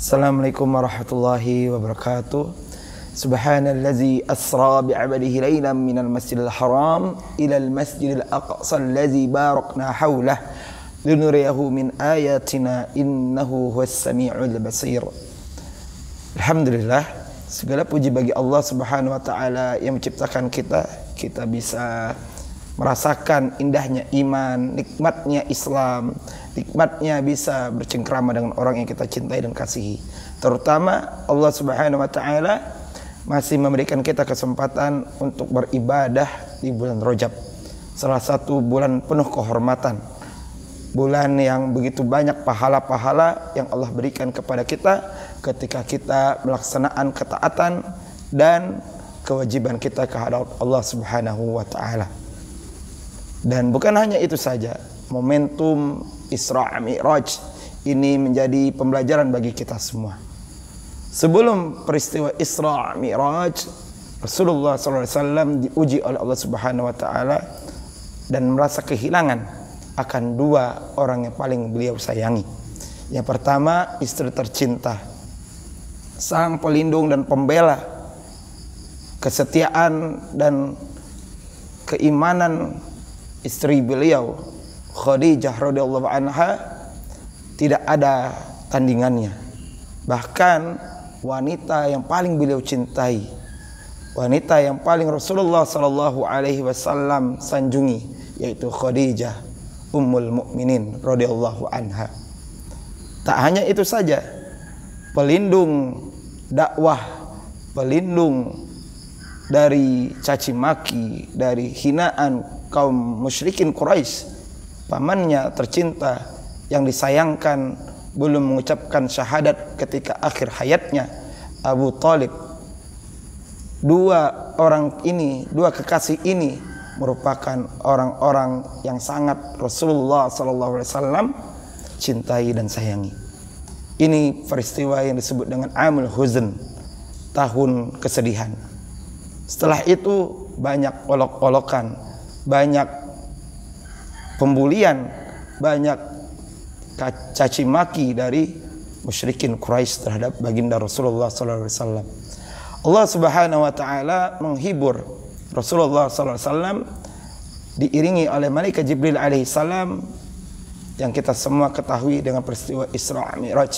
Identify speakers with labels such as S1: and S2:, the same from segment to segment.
S1: Assalamualaikum warahmatullahi wabarakatuh. Subhanallazi asra bi'abadihi laylan minal masjidil haram ilal masjidil aqsa allazi barakna hawlah linuriyahu min ayatina innahu huwas sami'ul basir. Alhamdulillah, segala puji bagi Allah Subhanahu wa taala yang menciptakan kita bisa merasakan indahnya iman, nikmatnya Islam, nikmatnya bisa bercengkrama dengan orang yang kita cintai dan kasihi. Terutama Allah Subhanahu wa taala masih memberikan kita kesempatan untuk beribadah di bulan Rajab, salah satu bulan penuh kehormatan, bulan yang begitu banyak pahala-pahala yang Allah berikan kepada kita ketika kita melaksanakan ketaatan dan kewajiban kita kehadap Allah Subhanahu wa taala. Dan bukan hanya itu saja, momentum Isra Mi'raj ini menjadi pembelajaran bagi kita semua. Sebelum peristiwa Isra Mi'raj, Rasulullah SAW diuji oleh Allah Subhanahu wa taala dan merasa kehilangan akan dua orang yang paling beliau sayangi. Yang pertama, istri tercinta, sang pelindung dan pembela kesetiaan dan keimanan istri beliau, Khadijah radhiyallahu anha, tidak ada tandingannya. Bahkan wanita yang paling beliau cintai, wanita yang paling Rasulullah sallallahu alaihi wasallam sanjungi, yaitu Khadijah ummul mukminin radhiyallahu anha. Tak hanya itu saja, pelindung dakwah, pelindung dari caci maki, dari hinaan kaum musyrikin Quraisy, pamannya tercinta yang disayangkan belum mengucapkan syahadat ketika akhir hayatnya, Abu Thalib. Dua orang ini, dua kekasih ini merupakan orang-orang yang sangat Rasulullah SAW cintai dan sayangi. Ini peristiwa yang disebut dengan Amul Huzn, tahun kesedihan. Setelah itu banyak olok-olokan, banyak pembulian, banyak caci maki dari musyrikin Quraisy terhadap baginda Rasulullah SAW. Allah Subhanahu wa taala menghibur Rasulullah SAW diiringi oleh malaikat Jibril alaihissalam yang kita semua ketahui dengan peristiwa Isra Mi'raj.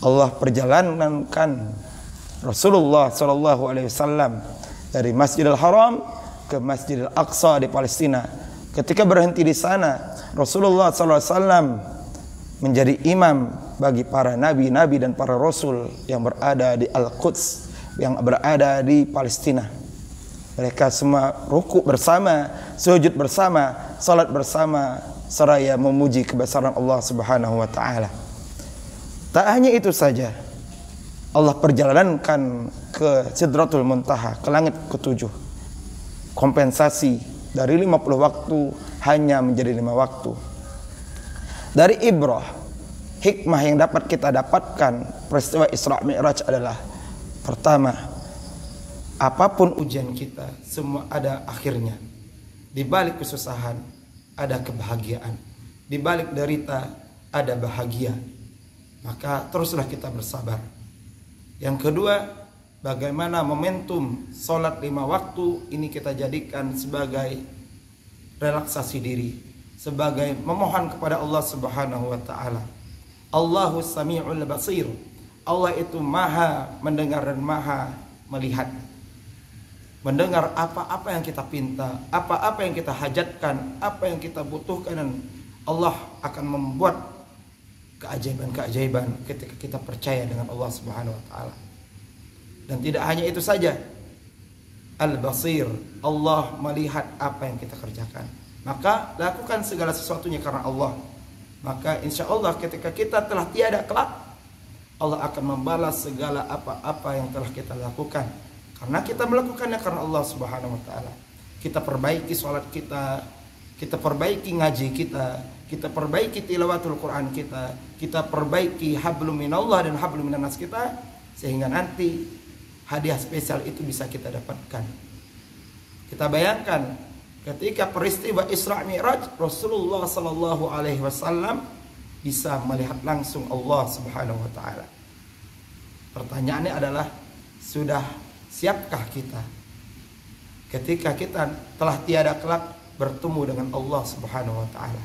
S1: Allah perjalankan Rasulullah SAW dari Masjidil Haram ke Masjidil Aqsa di Palestina. Ketika berhenti di sana, Rasulullah SAW menjadi imam bagi para nabi-nabi dan para rasul yang berada di Al-Quds, yang berada di Palestina. Mereka semua rukuk bersama, sujud bersama, salat bersama, seraya memuji kebesaran Allah Subhanahu wa taala. Tak hanya itu saja, Allah perjalankan ke Sidratul Muntaha, ke langit ketujuh. Kompensasi dari 50 waktu hanya menjadi 5 waktu. Dari ibrah, hikmah yang dapat kita dapatkan peristiwa Isra Mi'raj adalah, pertama, apapun ujian kita, semua ada akhirnya. Di balik kesusahan ada kebahagiaan, di balik derita ada bahagia. Maka teruslah kita bersabar. Yang kedua, bagaimana momentum sholat 5 waktu ini kita jadikan sebagai relaksasi diri, sebagai memohon kepada Allah Subhanahu wa taala. Allahus Sami'ul Basir. Allah itu maha mendengar dan maha melihat. Mendengar apa-apa yang kita pinta, apa-apa yang kita hajatkan, apa yang kita butuhkan, dan Allah akan membuat keajaiban-keajaiban ketika kita percaya dengan Allah Subhanahu wa taala. Dan tidak hanya itu saja, Al-Basir, Allah melihat apa yang kita kerjakan. Maka lakukan segala sesuatunya karena Allah. Maka insya Allah ketika kita telah tiada kelak, Allah akan membalas segala apa-apa yang telah kita lakukan, karena kita melakukannya karena Allah Subhanahu wa taala. Kita perbaiki sholat kita, kita perbaiki ngaji kita perbaiki tilawatul Quran kita perbaiki hablum minallah dan hablum minan nas kita, sehingga nanti hadiah spesial itu bisa kita dapatkan. Kita bayangkan ketika peristiwa Isra Mi'raj, Rasulullah sallallahu alaihi wasallam bisa melihat langsung Allah Subhanahu wa taala. Pertanyaannya adalah, sudah siapkah kita ketika kita telah tiada kelak bertemu dengan Allah Subhanahu wa taala?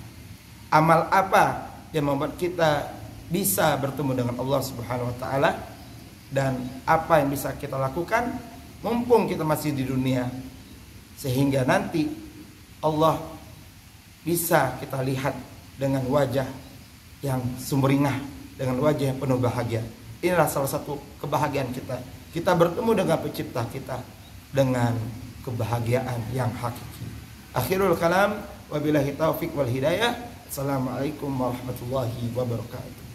S1: Amal apa yang membuat kita bisa bertemu dengan Allah Subhanahu wa taala, dan apa yang bisa kita lakukan mumpung kita masih di dunia, sehingga nanti Allah bisa kita lihat dengan wajah yang sumringah, dengan wajah yang penuh bahagia. Inilah salah satu kebahagiaan kita. Kita bertemu dengan pencipta kita dengan kebahagiaan yang hakiki. Akhirul kalam, wabillahi taufik wal hidayah. Assalamualaikum warahmatullahi wabarakatuh.